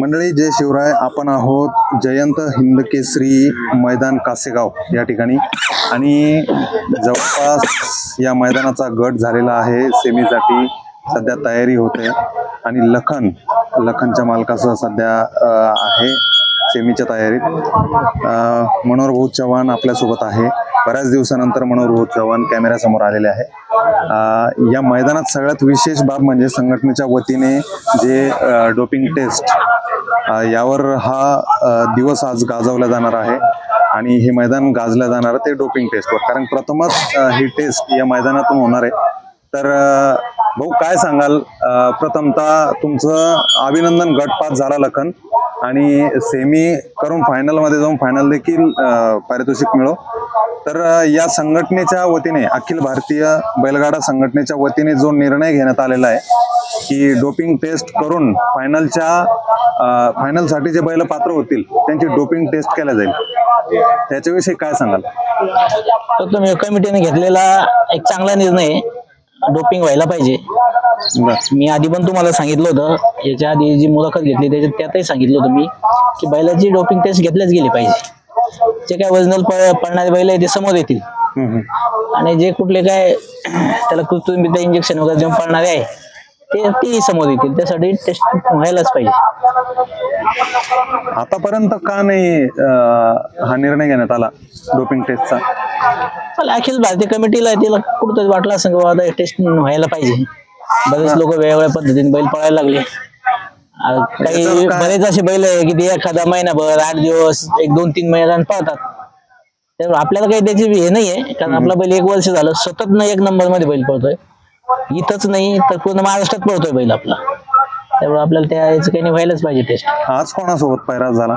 मंडळी, जय शिवराय. आपण आहोत जयंत हिंद केसरी मैदान कासेगाव या ठिकाणी आणि जवळपास या मैदानाचा गट झालेला आहे. सेमीसाठी सध्या तयारी होते आणि लखनच्या मालकासह सध्या आहे सेमीच्या तयारीत. मनोहर भाऊ चव्हाण आपल्यासोबत आहे. बऱ्याच दिवसानंतर मनोहर भाऊ चव्हाण कॅमेऱ्यासमोर आलेले आहे. या मैदानात सगळ्यात विशेष बाब म्हणजे संघटनेच्या वतीने जे डोपिंग टेस्ट यावर हा दिवस आज गाजवला जाणार आहे आणि हे मैदान गाजलं जाणार ते डोपिंग टेस्टवर, कारण प्रथमच ही टेस्ट या मैदानातून होणार आहे. तर भाऊ काय सांगाल? प्रथमतः तुमचं अभिनंदन, गटपास झाला लखन आणि सेमी करून फायनलमध्ये जाऊन फायनल देखील पारितोषिक मिळो. तर या संघटनेच्या वतीने, अखिल भारतीय बैलगाडा संघटनेच्या वतीने जो निर्णय घेण्यात आलेला आहे की डोपिंग टेस्ट करून फायनलसाठी जे बैल पात्र होतील त्यांची डोपिंग टेस्ट केल्या जाईल, त्याच्याविषयी काय सांगाल? तर कमिटीने घेतलेला एक चांगला निर्णय आहे. डोपिंग व्हायला पाहिजे. मी आधी पण तुम्हाला सांगितलं होतं, याच्या आधी जी मुलाखत घेतली त्यातही सांगितलं होतं मी की बैलाची डोपिंग टेस्ट घेतल्याच गेली पाहिजे. जे काय वजनल पडणारे बैल आहे ते समोर येतील आणि जे कुठले काय त्याला कृत्रिमरित्या इंजेक्शन वगैरे देऊन पडणारे आहे ते समोर येतील. त्यासाठी टेस्ट व्हायलाच पाहिजे. आतापर्यंत का नाही हा निर्णय घेण्यात आला डोपिंग टेस्टचा? अखिल भारतीय कमिटीला तिला कुठंतरी वाटलं असं की बाबा टेस्ट व्हायला पाहिजे. बरेच लोक वेगवेगळ्या पद्धतीने बैल पळायला लागले. काही बरेच असे बैल आहे की ते एखादा महिनाभर, 8 दिवस, 1-2-3 महिन्यात पळतात. तर आपल्याला काही त्याची हे नाहीये, कारण आपला बैल 1 वर्ष झालं सतत 1 नंबर मध्ये बैल पळतोय. इथंच नाही तर पूर्ण महाराष्ट्रात पळतोय बैल आपला. त्यामुळे आपल्याला त्याचं काही नाही, व्हायलाच पाहिजे टेस्ट. आज कोणासोबत पैरा झाला?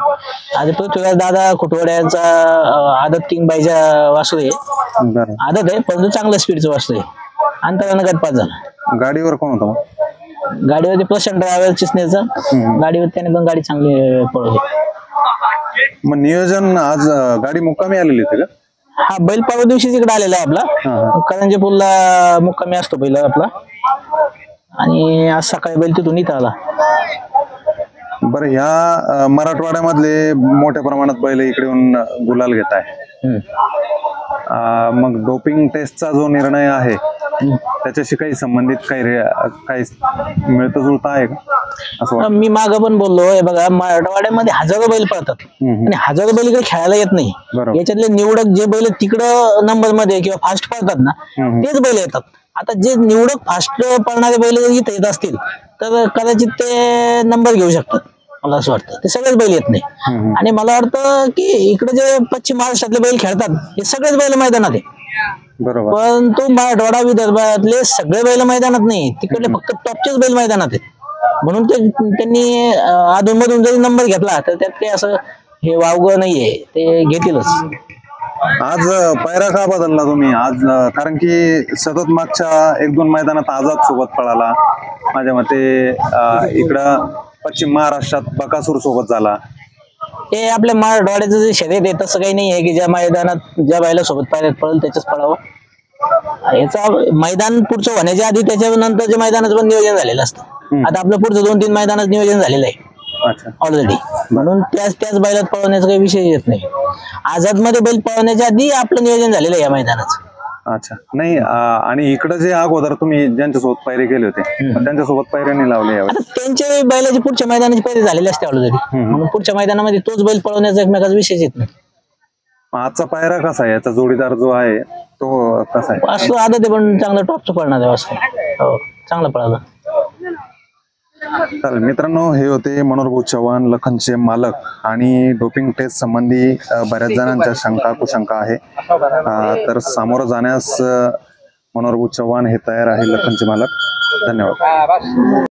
आज पृथ्वीराज दादा खुटवड्यांचा आदत किंग बाईच्या वासू आहे. आदत आहे परंतु चांगलं स्पीडचं वासू आहे. अंतरानं गटपास झाला. गाडीवर कोण होता? गाडीवरती प्रशांत ड्रायव्हर चिसण्याचं गाडीवर त्याने पण गाडी चांगली पळवली. मग नियोजन आज गाडी मुक्कामी आलेली होती का? हा, बैल परवा दिवशीच इकडे आलेला आहे आपला. करंजीपूरला मुक्कामी असतो बैल आपला आणि आज सकाळी बैल तिथून इथं आला. बरं, ह्या मराठवाड्यामधले मोठ्या प्रमाणात बैल इकडे येऊन गुलाल घेत आहे. मग डोपिंग टेस्टचा जो निर्णय आहे त्याच्याशी काही संबंधित काही मिळतं जुळतं आहे का असं? मी मागं पण बोललो, हे बघा मराठवाड्यामध्ये हजारो बैल पळतात आणि हजारो बैल इकडे खेळायला येत नाही. याच्यातले निवडक जे बैल तिकडं नंबर मध्ये किंवा फास्ट पळतात ना तेच बैल येतात. आता जे निवडक फास्ट पळणारे बैल इथे येत असतील तर कदाचित ते नंबर घेऊ शकतात. मला असं वाटतं ते सगळेच बैल येत नाही. आणि मला वाटतं की इकडे जे पश्चिम महाराष्ट्रातले बैल खेळतात हे सगळेच बैल मैदानात आहे. बरोबर. पण तो मराठवाडा विदर्भातले सगळे बैल मैदानात नाही, तिकडले फक्त टॉपचेच बैल मैदानात आहेत. म्हणून त्यांनी अधूनमधून जरी नंबर घेतला तर त्यात काही असं हे वावगं नाहीये, ते घेतीलच. आज पैरा का बदलला तुम्ही आज? कारण की सतत मागच्या 1-2 मैदानात आझाद सोबत पळाला. माझ्या मते इकडं पश्चिम महाराष्ट्रात बकासूर सोबत झाला. हे आपल्या मराठवाड्याचं जे शर्यत आहे तसं काही नाही आहे की ज्या मैदानात ज्या बैला सोबत पायऱ्यात पळेल त्याच्याच पळावं. याचा मैदान पुढचं होण्याच्या आधी त्याच्यानंतरच्या मैदानाचं पण नियोजन झालेलं असतं. आता आपलं पुढचं 2-3 मैदानात नियोजन झालेलं आहे ऑलरेडी. म्हणून त्याच बैलात पळवण्याचा काही विषय येत नाही. आझाद मध्ये बैल पळवण्याच्या आधी आपलं नियोजन झालेलं आहे या मैदानाचं. अच्छा, नाही. आणि इकडे जे अगोदर तुम्ही ज्यांच्यासोबत पैरे केले होते त्यांच्यासोबत पैऱ्याने लावले, त्यांच्या बैलाची पुढच्या मैदानाची पैरे झालेले असते ऑलरेडी. म्हणून पुढच्या मैदानामध्ये तोच बैल पळवण्याचा एकमेकाचा विषय येत नाही. आजचा पायरा कसा आहे? याचा जोडीदार जो आहे तो कसा आहे? असं आदत आहे पण चांगला टॉपचं पळणार आहे असं. हो, चांगला पळाला. चालेल मित्रांनो, हे होते मनोहर भाऊ चव्हाण, लखनचे मालक. आणि डोपिंग टेस्ट संबंधी बऱ्याच जणांच्या शंका कुशंका आहे, तर सामोरं जाण्यास मनोहर भाऊ चव्हाण हे तयार आहे, लखनचे मालक. धन्यवाद.